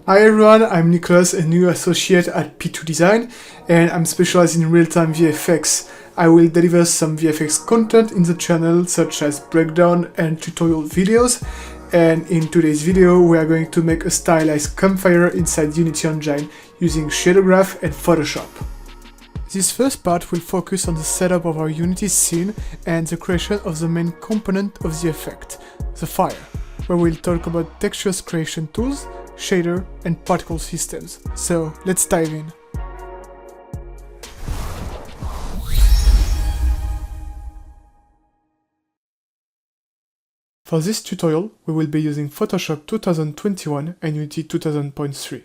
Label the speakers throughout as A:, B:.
A: Hi everyone, I'm Nicholas, a new associate at P2design, and I'm specialized in real-time VFX. I will deliver some VFX content in the channel, such as breakdown and tutorial videos, and in today's video we are going to make a stylized campfire inside Unity Engine using shader graph and Photoshop. This first part will focus on the setup of our Unity scene and the creation of the main component of the effect, the fire, where we'll talk about textures creation tools, shader, and particle systems. So let's dive in. For this tutorial, we will be using Photoshop 2021 and Unity 2000.3.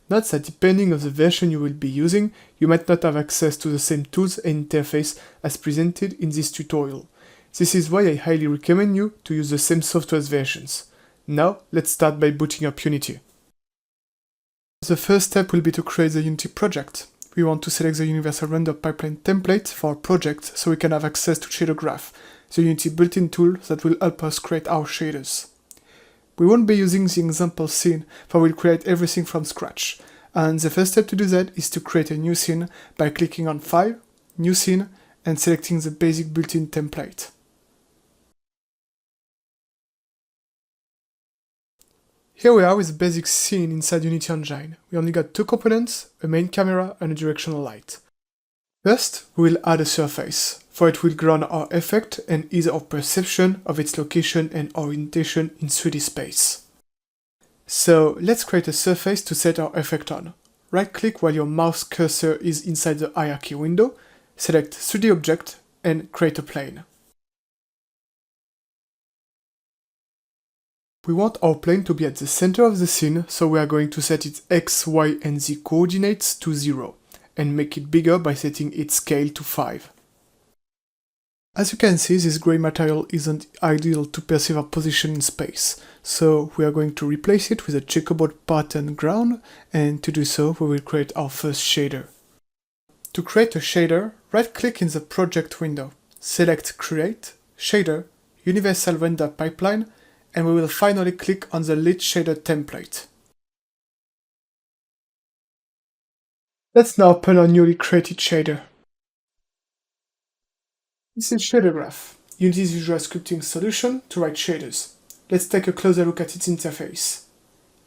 A: Note that depending on the version you will be using, you might not have access to the same tools and interface as presented in this tutorial. This is why I highly recommend you to use the same software versions. Now, let's start by booting up Unity. The first step will be to create the Unity project. We want to select the Universal Render Pipeline template for our project so we can have access to Shader Graph, the Unity built-in tool that will help us create our shaders. We won't be using the example scene, for we'll create everything from scratch. And the first step to do that is to create a new scene by clicking on File, New Scene, and selecting the basic built-in template. Here we are with the basic scene inside Unity Engine. We only got two components, a main camera and a directional light. First, we will add a surface, for it will ground our effect and ease our perception of its location and orientation in 3D space. So let's create a surface to set our effect on. Right-click while your mouse cursor is inside the hierarchy window, select 3D Object and create a plane. We want our plane to be at the center of the scene, so we are going to set its X, Y, and Z coordinates to 0, and make it bigger by setting its scale to 5. As you can see, this gray material isn't ideal to perceive our position in space, so we are going to replace it with a checkerboard pattern ground, and to do so we will create our first shader. To create a shader, right-click in the project window, select Create, Shader, Universal Render Pipeline, and we will finally click on the Lit Shader template. Let's now open our newly created shader. This is Shader Graph, Unity's visual scripting solution to write shaders. Let's take a closer look at its interface.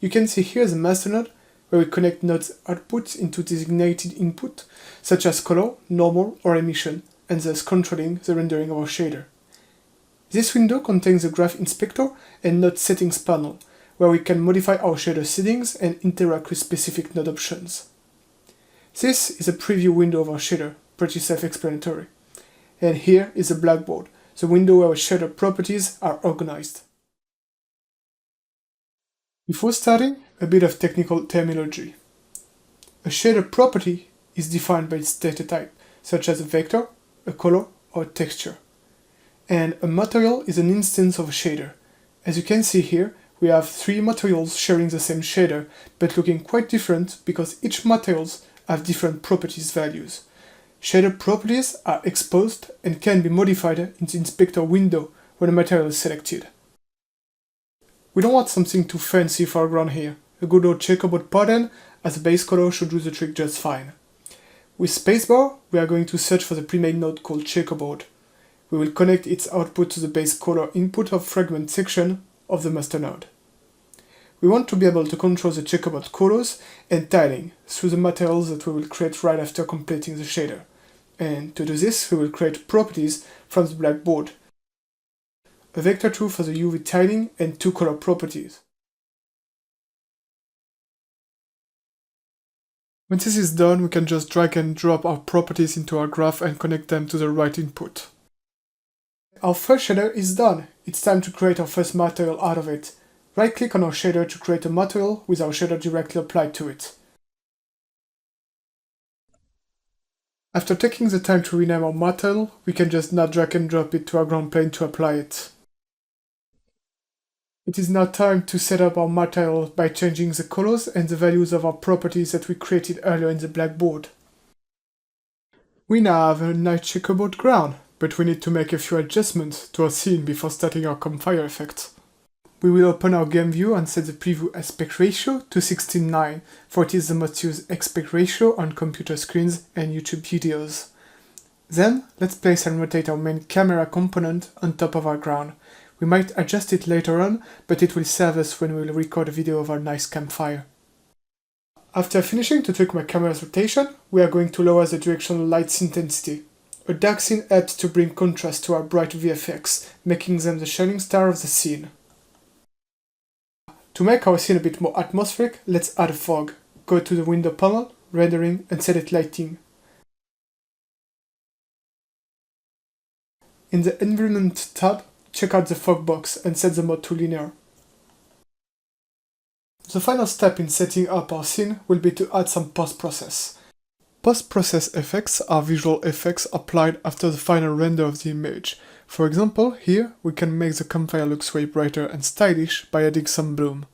A: You can see here the master node, where we connect nodes' outputs into designated input, such as color, normal, or emission, and thus controlling the rendering of our shader. This window contains the Graph Inspector and Node Settings panel, where we can modify our shader settings and interact with specific node options. This is a preview window of our shader, pretty self-explanatory. And here is the blackboard, the window where our shader properties are organized. Before starting, a bit of technical terminology. A shader property is defined by its data type, such as a vector, a color, or a texture. And a material is an instance of a shader. As you can see here, we have three materials sharing the same shader, but looking quite different because each materials have different properties values. Shader properties are exposed and can be modified in the inspector window when a material is selected. We don't want something too fancy for our ground here. A good old checkerboard pattern as a base color should do the trick just fine. With spacebar, we are going to search for the pre-made node called checkerboard. We will connect its output to the base color input of fragment section of the master node. We want to be able to control the checkerboard colors and tiling through the materials that we will create right after completing the shader. And to do this, we will create properties from the blackboard. A vector tool for the UV tiling and two color properties. When this is done, we can just drag and drop our properties into our graph and connect them to the right input. Our first shader is done. It's time to create our first material out of it. Right-click on our shader to create a material with our shader directly applied to it. After taking the time to rename our material, we can just now drag and drop it to our ground plane to apply it. It is now time to set up our material by changing the colors and the values of our properties that we created earlier in the blackboard. We now have a nice checkerboard ground, but we need to make a few adjustments to our scene before starting our campfire effect. we will open our game view and set the preview aspect ratio to 16:9, for it is the most used aspect ratio on computer screens and YouTube videos. Then, let's place and rotate our main camera component on top of our ground. We might adjust it later on, but it will serve us when we will record a video of our nice campfire. After finishing to tweak my camera's rotation, we are going to lower the directional light's intensity. A dark scene helps to bring contrast to our bright VFX, making them the shining star of the scene. To make our scene a bit more atmospheric, let's add a fog. Go to the window panel, rendering, and select lighting. In the environment tab, check out the fog box and set the mode to linear. The final step in setting up our scene will be to add some post-process. Post-process effects are visual effects applied after the final render of the image. For example, here we can make the campfire look way brighter and stylish by adding some bloom.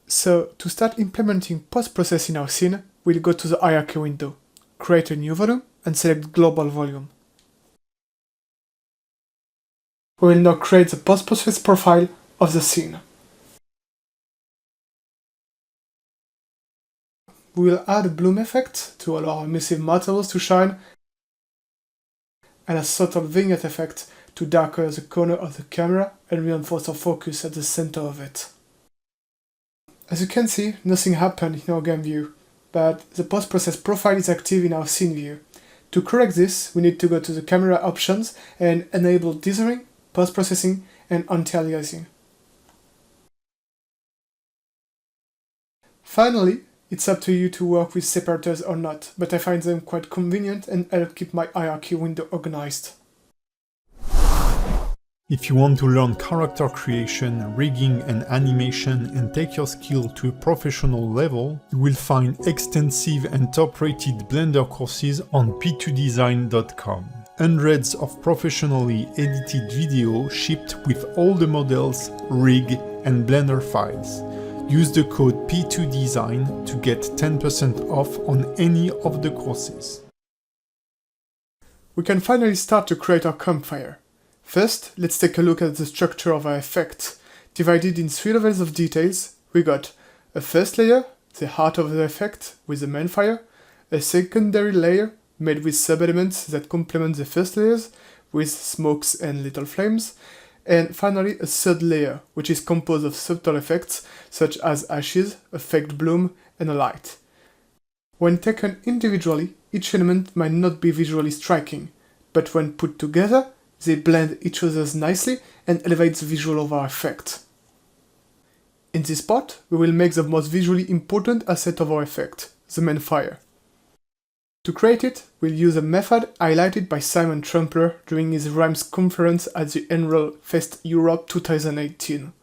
A: So, to start implementing post-process in our scene, we'll go to the hierarchy window, create a new volume, and select Global Volume. We will now create the post-process profile of the scene. We will add a bloom effect to allow our emissive materials to shine, and a subtle vignette effect to darken the corner of the camera and reinforce our focus at the center of it. As you can see, nothing happened in our game view, but the post-process profile is active in our scene view. To correct this, we need to go to the camera options and enable dithering, post-processing, and anti-aliasing. Finally, it's up to you to work with separators or not, but I find them quite convenient and help keep my hierarchy window organized.
B: If you want to learn character creation, rigging and animation and take your skill to a professional level, you will find extensive and top-rated Blender courses on P2design.com. Hundreds of professionally edited videos shipped with all the models, rig and Blender files. Use the code P2design to get 10% off on any of the courses.
A: We can finally start to create our campfire. First, let's take a look at the structure of our effect. Divided in 3 levels of details, we got a first layer, the heart of the effect, with the main fire, a secondary layer, made with sub-elements that complement the first layers, with smokes and little flames, and finally a third layer, which is composed of subtle effects such as ashes, a faked bloom, and a light. When taken individually, each element might not be visually striking, but when put together, they blend each other nicely and elevate the visual of our effect. In this part, we will make the most visually important asset of our effect, the main fire. To create it, we'll use a method highlighted by Simon Trumpler during his RIMES conference at the Enroll Fest Europe 2018.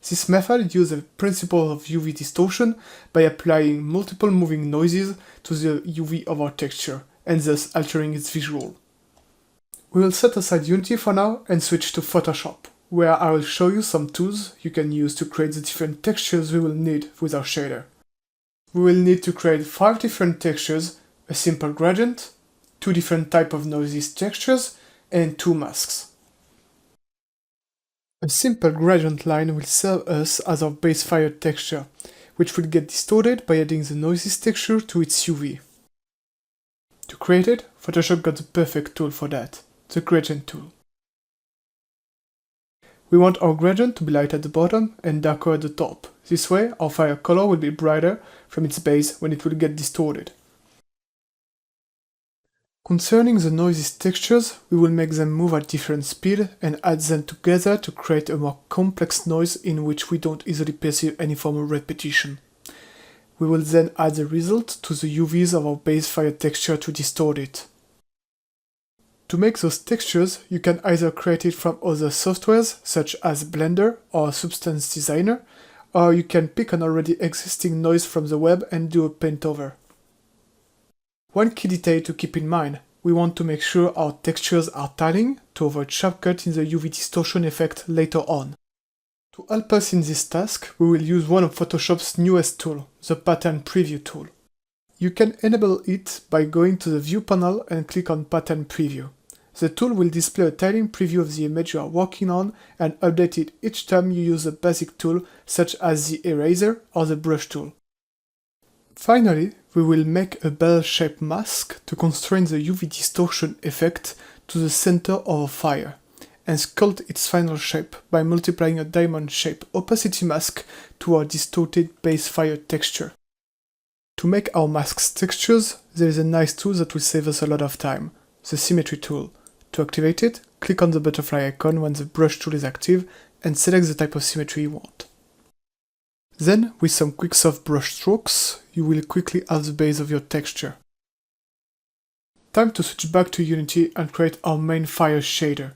A: This method uses the principle of UV distortion by applying multiple moving noises to the UV of our texture, and thus altering its visual. We will set aside Unity for now and switch to Photoshop, where I will show you some tools you can use to create the different textures we will need with our shader. We will need to create 5 different textures, a simple gradient, 2 different types of noisy textures, and 2 masks. A simple gradient line will serve us as our base fire texture, which will get distorted by adding the noisy texture to its UV. To create it, Photoshop got the perfect tool for that, the gradient tool. We want our gradient to be light at the bottom and darker at the top. This way, our fire color will be brighter from its base when it will get distorted. Concerning the noisy textures, we will make them move at different speed and add them together to create a more complex noise in which we don't easily perceive any form of repetition. We will then add the result to the UVs of our base fire texture to distort it. To make those textures, you can either create it from other softwares such as Blender or Substance Designer, or you can pick an already existing noise from the web and do a paint over. One key detail to keep in mind, we want to make sure our textures are tiling to avoid sharp cut in the UV distortion effect later on. To help us in this task, we will use one of Photoshop's newest tool, the Pattern Preview tool. You can enable it by going to the View panel and click on Pattern Preview. The tool will display a tiling preview of the image you are working on and update it each time you use a basic tool such as the eraser or the brush tool. Finally, we will make a bell-shaped mask to constrain the UV distortion effect to the center of a fire, and sculpt its final shape by multiplying a diamond-shaped opacity mask to our distorted base fire texture. To make our mask's textures, there is a nice tool that will save us a lot of time, the Symmetry tool. To activate it, click on the butterfly icon when the brush tool is active and select the type of symmetry you want. Then, with some quick soft brush strokes, you will quickly have the base of your texture. Time to switch back to Unity and create our main fire shader.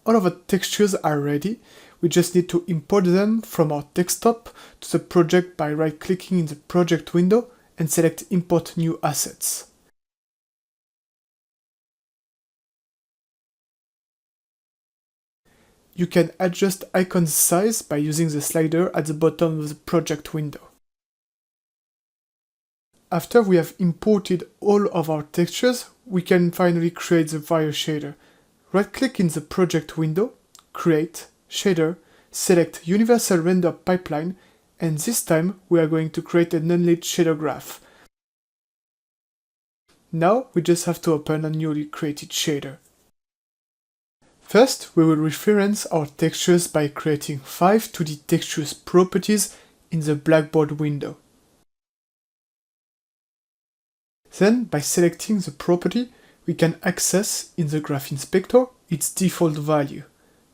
A: All of our textures are ready, we just need to import them from our desktop to the project by right-clicking in the project window and select Import New Assets. You can adjust icon size by using the slider at the bottom of the project window. After we have imported all of our textures, we can finally create the fire shader. Right-click in the project window, Create, Shader, select Universal Render Pipeline, and this time we are going to create an unlit shader graph. Now we just have to open a newly created shader. First, we will reference our textures by creating 5 2D textures properties in the Blackboard window. Then, by selecting the property, we can access in the Graph Inspector its default value.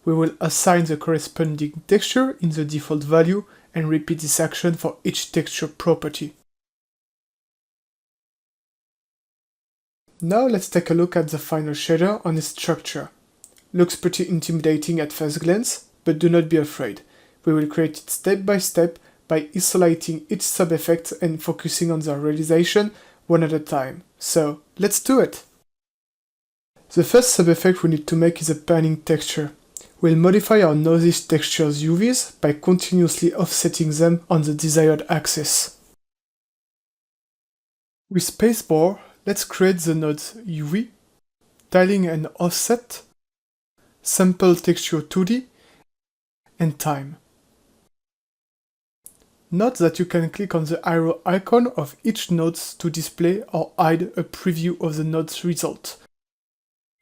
A: We will assign the corresponding texture in the default value and repeat this action for each texture property. Now let's take a look at the final shader on its structure. Looks pretty intimidating at first glance, but do not be afraid. We will create it step by step by isolating each sub-effect and focusing on their realization one at a time. So, let's do it! The first sub-effect we need to make is a panning texture. We'll modify our noisy texture's UVs by continuously offsetting them on the desired axis. With spacebar, let's create the nodes UV, tiling and offset, sample texture 2D, and time. Note that you can click on the arrow icon of each node to display or hide a preview of the node's result.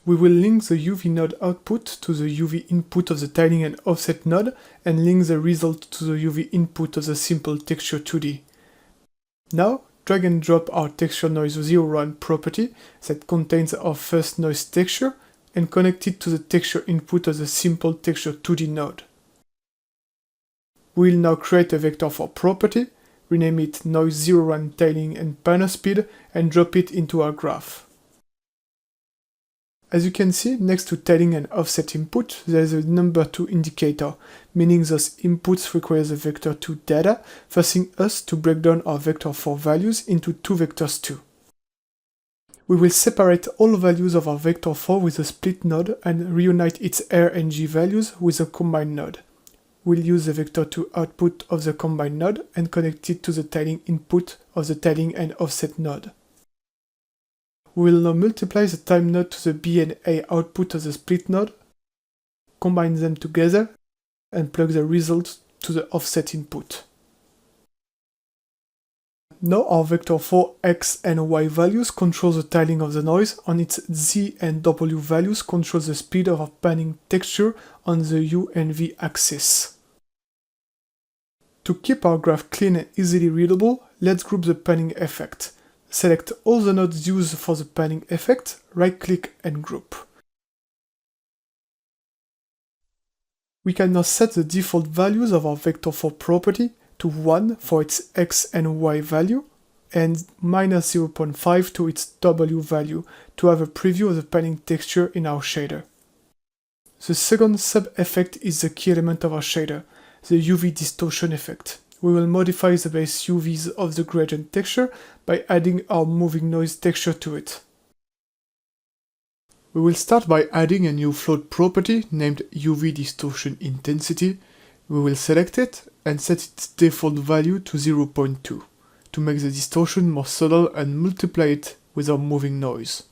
A: We will link the UV node output to the UV input of the tiling and offset node, and link the result to the UV input of the simple texture 2D. Now, drag and drop our texture noise 01 property that contains our first noise texture and connect it to the texture input of the simple texture 2D node. We'll now create a vector4 property, rename it noise 01 tiling and panner speed, and drop it into our graph. As you can see, next to tiling and offset input, there is a number 2 indicator, meaning those inputs require the vector2 data, forcing us to break down our vector4 values into 2 vectors too. We will separate all values of our vector4 with a split node and reunite its R and G values with a combined node. We'll use the vector2 output of the combined node and connect it to the tiling input of the tiling and offset node. We will now multiply the time node to the B and A output of the split node, combine them together, and plug the result to the offset input. Now our vector4 X and Y values control the tiling of the noise, and its Z and W values control the speed of our panning texture on the U and V axis. To keep our graph clean and easily readable, let's group the panning effect. Select all the nodes used for the panning effect, right-click and group. We can now set the default values of our vector4 property to 1 for its X and Y value, and -0.5 to its W value to have a preview of the panning texture in our shader. The second sub-effect is the key element of our shader, the UV distortion effect. We will modify the base UVs of the gradient texture by adding our moving noise texture to it. We will start by adding a new float property named UV distortion intensity. We will select it and set its default value to 0.2 to make the distortion more subtle and multiply it with our moving noise.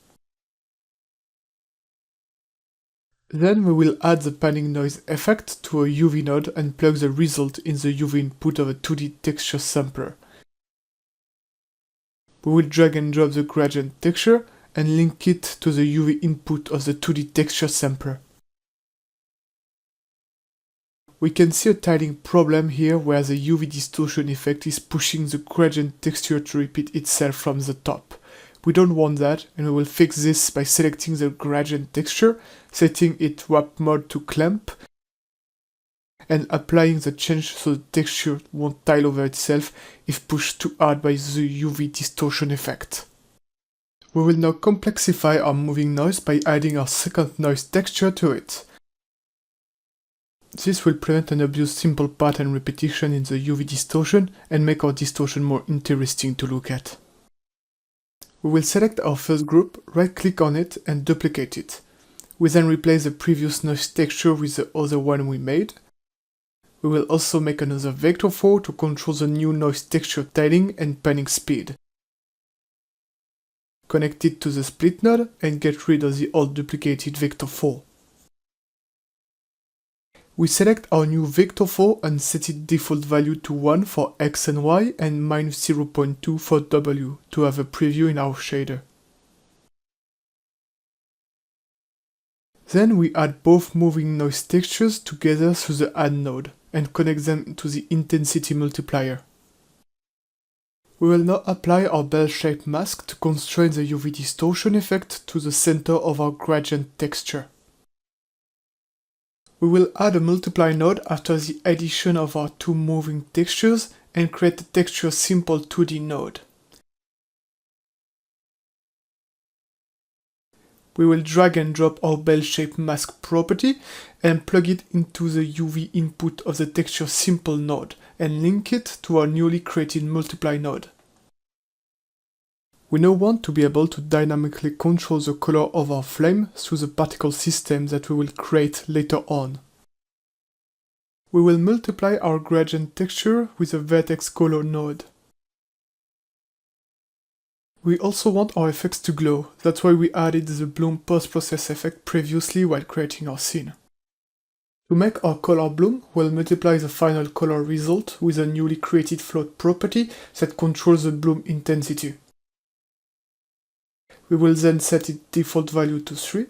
A: Then we will add the panning noise effect to a UV node and plug the result in the UV input of a 2D texture sampler. We will drag and drop the gradient texture and link it to the UV input of the 2D texture sampler. We can see a tiling problem here where the UV distortion effect is pushing the gradient texture to repeat itself from the top. We don't want that, and we will fix this by selecting the gradient texture, setting it wrap mode to clamp, and applying the change so the texture won't tile over itself if pushed too hard by the UV distortion effect. We will now complexify our moving noise by adding our second noise texture to it. This will prevent and abuse simple pattern repetition in the UV distortion and make our distortion more interesting to look at. We will select our first group, right-click on it and duplicate it. We then replace the previous noise texture with the other one we made. We will also make another vector 4 to control the new noise texture tiling and panning speed. Connect it to the split node and get rid of the old duplicated vector 4. We select our new vector 4 and set its default value to 1 for X and Y and -0.2 for W to have a preview in our shader. Then we add both moving noise textures together through the Add node and connect them to the intensity multiplier. We will now apply our bell-shaped mask to constrain the UV distortion effect to the center of our gradient texture. We will add a multiply node after the addition of our two moving textures and create a texture simple 2D node. We will drag and drop our bell-shaped mask property and plug it into the UV input of the texture simple node and link it to our newly created multiply node. We now want to be able to dynamically control the color of our flame through the particle system that we will create later on. We will multiply our gradient texture with a vertex color node. We also want our effects to glow, that's why we added the bloom post-process effect previously while creating our scene. To make our color bloom, we'll multiply the final color result with a newly created float property that controls the bloom intensity. We will then set its default value to 3,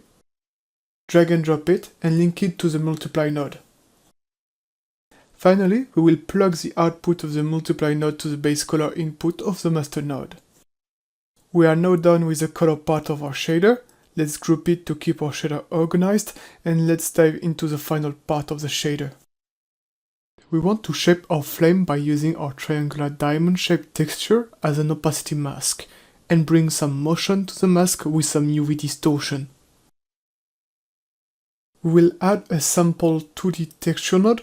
A: drag and drop it, and link it to the multiply node. Finally, we will plug the output of the multiply node to the base color input of the master node. We are now done with the color part of our shader. Let's group it to keep our shader organized, and let's dive into the final part of the shader. We want to shape our flame by using our triangular diamond-shaped texture as an opacity mask, and bring some motion to the mask with some UV distortion. We will add a sample 2D texture node,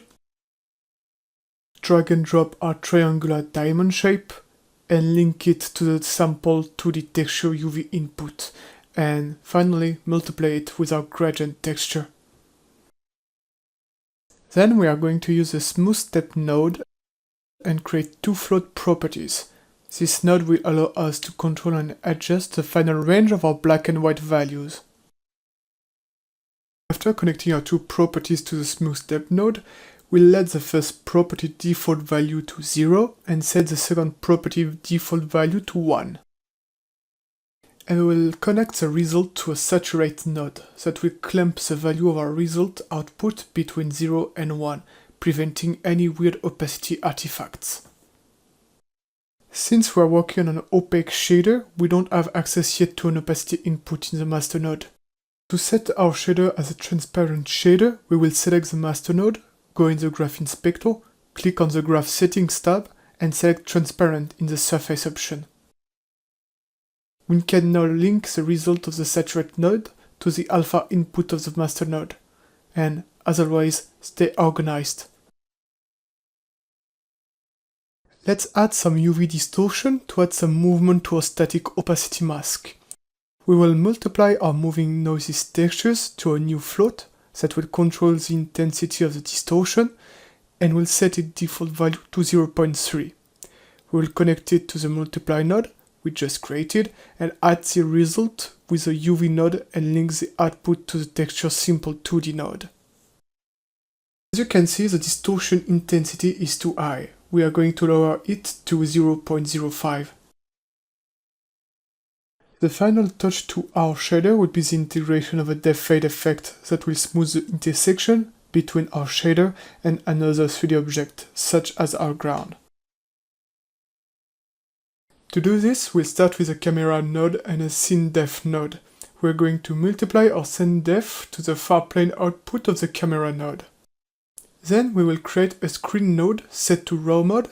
A: drag and drop our triangular diamond shape, and link it to the sample 2D texture UV input, and finally multiply it with our gradient texture. Then we are going to use a smooth step node and create two float properties. This node will allow us to control and adjust the final range of our black and white values. After connecting our two properties to the smooth step node, we'll let the first property default value to 0 and set the second property default value to 1. And we will connect the result to a saturate node that will clamp the value of our result output between 0 and 1, preventing any weird opacity artifacts. Since we are working on an opaque shader, we don't have access yet to an opacity input in the master node. To set our shader as a transparent shader, we will select the master node, go in the Graph Inspector, click on the Graph Settings tab, and select Transparent in the Surface option. We can now link the result of the saturate node to the alpha input of the master node, and, as always, stay organized. Let's add some UV distortion to add some movement to our static opacity mask. We will multiply our moving noises textures to a new float that will control the intensity of the distortion, and will set its default value to 0.3. We will connect it to the multiply node we just created and add the result with a UV node and link the output to the texture simple 2D node. As you can see, the distortion intensity is too high. We are going to lower it to 0.05. The final touch to our shader would be the integration of a depth fade effect that will smooth the intersection between our shader and another 3D object, such as our ground. To do this, we'll start with a camera node and a scene depth node. We're going to multiply our scene depth to the far plane output of the camera node. Then we will create a screen node set to RAW mode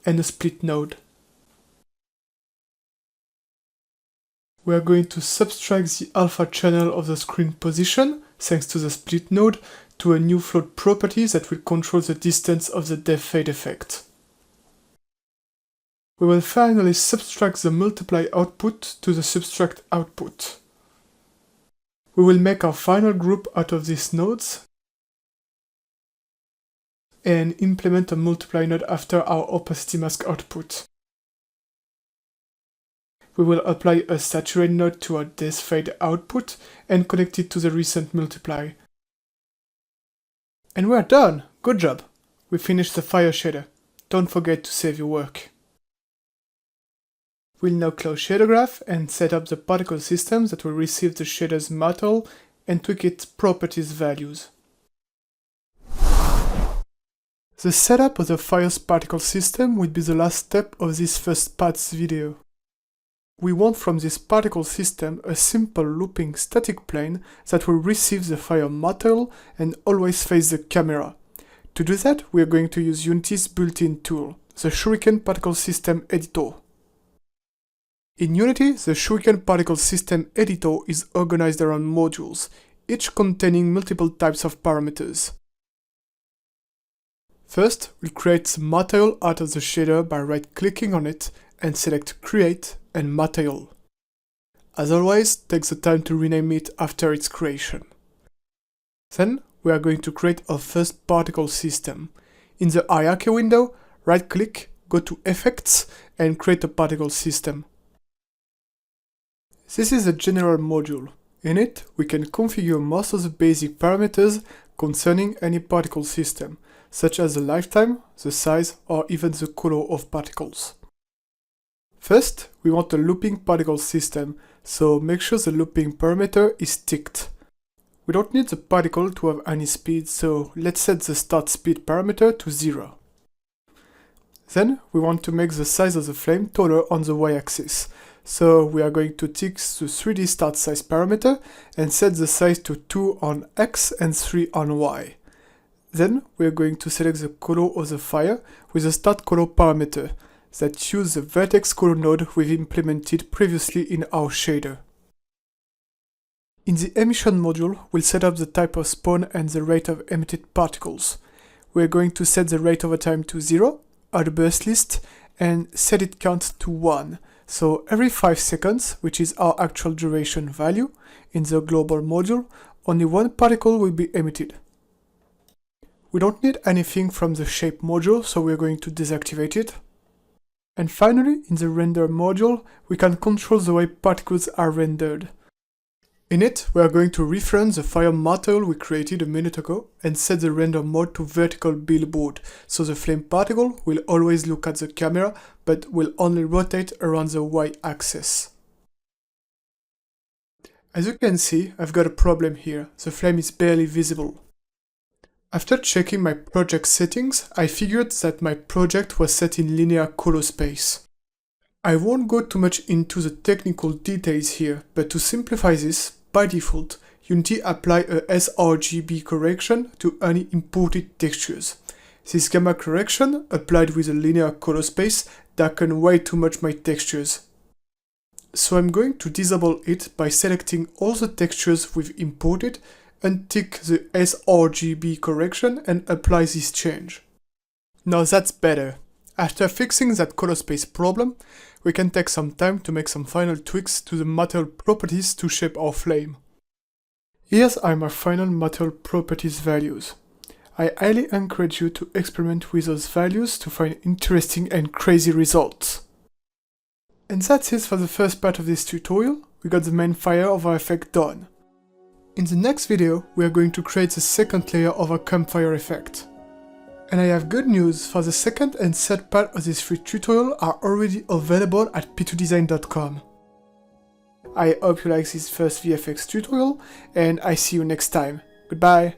A: and a split node. We are going to subtract the alpha channel of the screen position, thanks to the split node, to a new float property that will control the distance of the depth fade effect. We will finally subtract the multiply output to the subtract output. We will make our final group out of these nodes and implement a multiply node after our opacity mask output. We will apply a saturate node to our depth fade output and connect it to the recent multiply. And we're done! Good job! We finished the fire shader. Don't forget to save your work. We'll now close shader graph and set up the particle system that will receive the shader's material and tweak its properties values. The setup of the fire's particle system will be the last step of this first part's video. We want from this particle system a simple looping static plane that will receive the fire material and always face the camera. To do that, we are going to use Unity's built-in tool, the Shuriken Particle System Editor. In Unity, the Shuriken Particle System Editor is organized around modules, each containing multiple types of parameters. First, we'll create the material out of the shader by right-clicking on it and select Create and Material. As always, take the time to rename it after its creation. Then, we are going to create our first particle system. In the hierarchy window, right-click, go to Effects, and create a particle system. This is a general module. In it, we can configure most of the basic parameters concerning any particle system, such as the lifetime, the size, or even the color of particles. First, we want a looping particle system, so make sure the looping parameter is ticked. We don't need the particle to have any speed, so let's set the start speed parameter to 0. Then, we want to make the size of the flame taller on the y-axis, so we are going to tick the 3D start size parameter and set the size to 2 on x and 3 on y. Then, we are going to select the color of the fire with the start color parameter that use the vertex color node we've implemented previously in our shader. In the emission module, we'll set up the type of spawn and the rate of emitted particles. We're going to set the rate over time to 0, add a burst list, and set it count to 1. So every 5 seconds, which is our actual duration value, in the global module, only one particle will be emitted. We don't need anything from the shape module, so we're going to deactivate it. And finally, in the render module, we can control the way particles are rendered. In it, we are going to reference the fire material we created a minute ago and set the render mode to vertical billboard, so the flame particle will always look at the camera, but will only rotate around the y-axis. As you can see, I've got a problem here. The flame is barely visible. After checking my project settings, I figured that my project was set in linear color space. I won't go too much into the technical details here, but to simplify this, by default, Unity applies a sRGB correction to any imported textures. This gamma correction, applied with a linear color space, darkens way too much my textures. So I'm going to disable it by selecting all the textures we've imported, untick the sRGB correction and apply this change. Now that's better. After fixing that color space problem, we can take some time to make some final tweaks to the material properties to shape our flame. Here's are my final material properties values. I highly encourage you to experiment with those values to find interesting and crazy results. And that's it for the first part of this tutorial. We got the main fire of our effect done. In the next video, we are going to create the second layer of our campfire effect. And I have good news, for the second and third part of this free tutorial are already available at P2design.com. I hope you like this first VFX tutorial, and I see you next time. Goodbye!